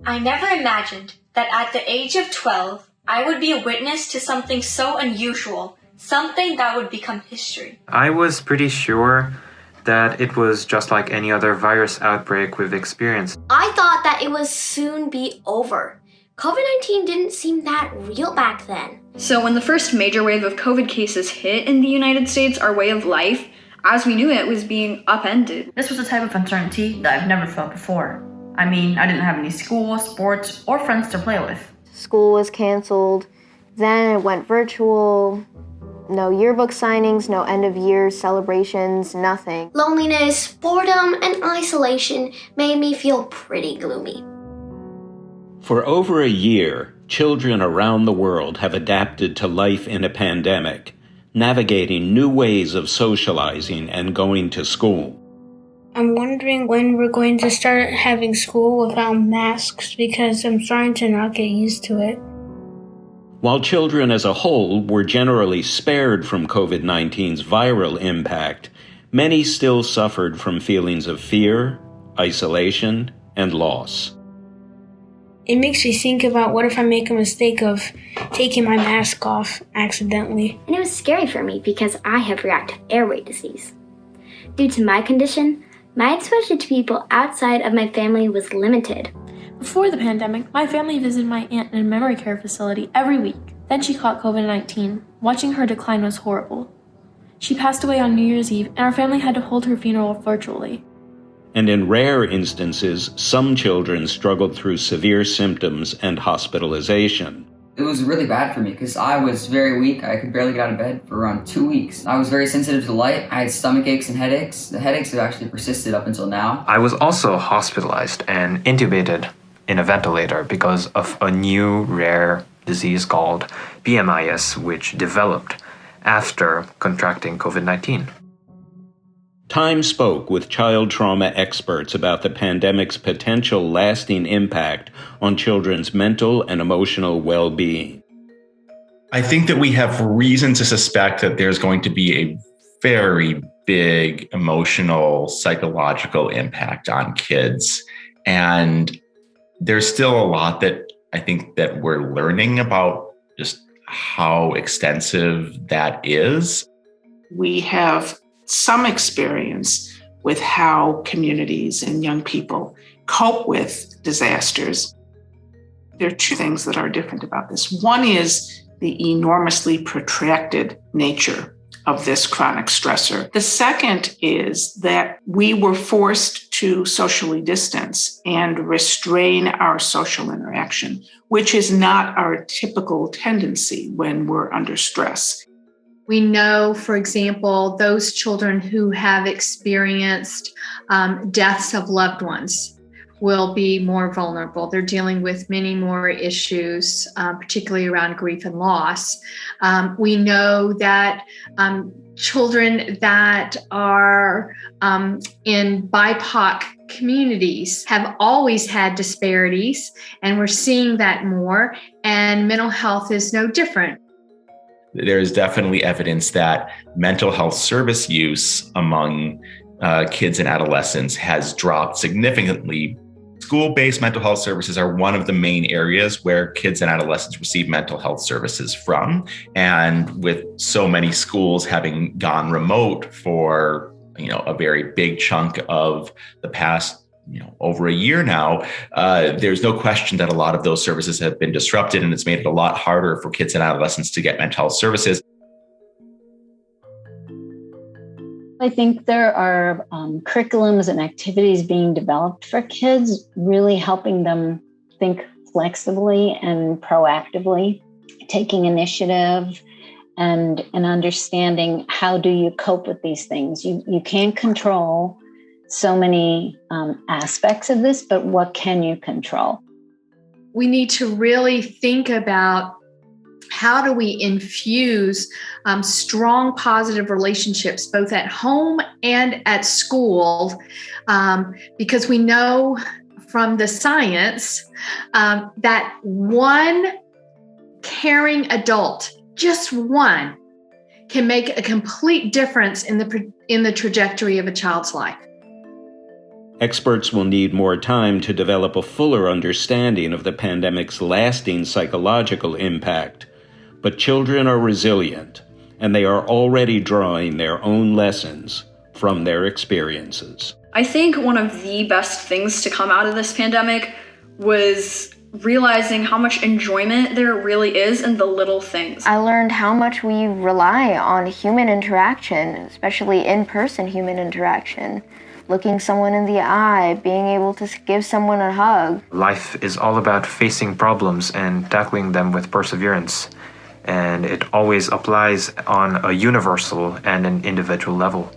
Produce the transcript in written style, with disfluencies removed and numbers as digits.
I never imagined that at the age of 12, I would be a witness to something so unusual, something that would become history. I was pretty sure that it was just like any other virus outbreak we've experienced. I thought that it would soon be over. COVID-19 didn't seem that real back then. So when the first major wave of COVID cases hit in the United States, our way of life, as we knew it, was being upended. This was a type of uncertainty that I've never felt before. I mean, I didn't have any school, sports, or friends to play with. School was canceled. Then it went virtual. No yearbook signings, no end of year celebrations, nothing. Loneliness, boredom, and isolation made me feel pretty gloomy. For over a year, children around the world have adapted to life in a pandemic, navigating new ways of socializing and going to school. I'm wondering when we're going to start having school without masks because I'm starting to not get used to it. While children as a whole were generally spared from COVID-19's viral impact, many still suffered from feelings of fear, isolation, and loss. It makes me think about what if I make a mistake of taking my mask off accidentally. And it was scary for me because I have reactive airway disease. Due to my condition, my exposure to people outside of my family was limited. Before the pandemic, my family visited my aunt in a memory care facility every week. Then she caught COVID-19. Watching her decline was horrible. She passed away on New Year's Eve, and our family had to hold her funeral virtually. And in rare instances, some children struggled through severe symptoms and hospitalization. It was really bad for me because I was very weak. I could barely get out of bed for around 2 weeks. I was very sensitive to light. I had stomach aches and headaches. The headaches have actually persisted up until now. I was also hospitalized and intubated in a ventilator because of a new rare disease called PMIS, which developed after contracting COVID-19. Time spoke with child trauma experts about the pandemic's potential lasting impact on children's mental and emotional well-being. I think that we have reason to suspect that there's going to be a very big emotional, psychological impact on kids. And there's still a lot that I think that we're learning about just how extensive that is. We have some experience with how communities and young people cope with disasters. There are two things that are different about this. One is the enormously protracted nature of this chronic stressor. The second is that we were forced to socially distance and restrain our social interaction, which is not our typical tendency when we're under stress. We know, for example, those children who have experienced deaths of loved ones will be more vulnerable. They're dealing with many more issues, particularly around grief and loss. We know that children that are in BIPOC communities have always had disparities, and we're seeing that more, and mental health is no different. There is definitely evidence that mental health service use among kids and adolescents has dropped significantly. School-based mental health services are one of the main areas where kids and adolescents receive mental health services from. And with so many schools having gone remote for, a very big chunk of the past over a year now, there's no question that a lot of those services have been disrupted, and it's made it a lot harder for kids and adolescents to get mental health services. I think there are curriculums and activities being developed for kids, really helping them think flexibly and proactively, taking initiative and understanding how do you cope with these things. You can't control so many aspects of this, but what can you control? We need to really think about how do we infuse strong positive relationships both at home and at school, because we know from the science that one caring adult, just one, can make a complete difference in the trajectory of a child's life. Experts will need more time to develop a fuller understanding of the pandemic's lasting psychological impact, but children are resilient, and they are already drawing their own lessons from their experiences. I think one of the best things to come out of this pandemic was realizing how much enjoyment there really is in the little things. I learned how much we rely on human interaction, especially in-person human interaction. Looking someone in the eye, being able to give someone a hug. Life is all about facing problems and tackling them with perseverance, and it always applies on a universal and an individual level.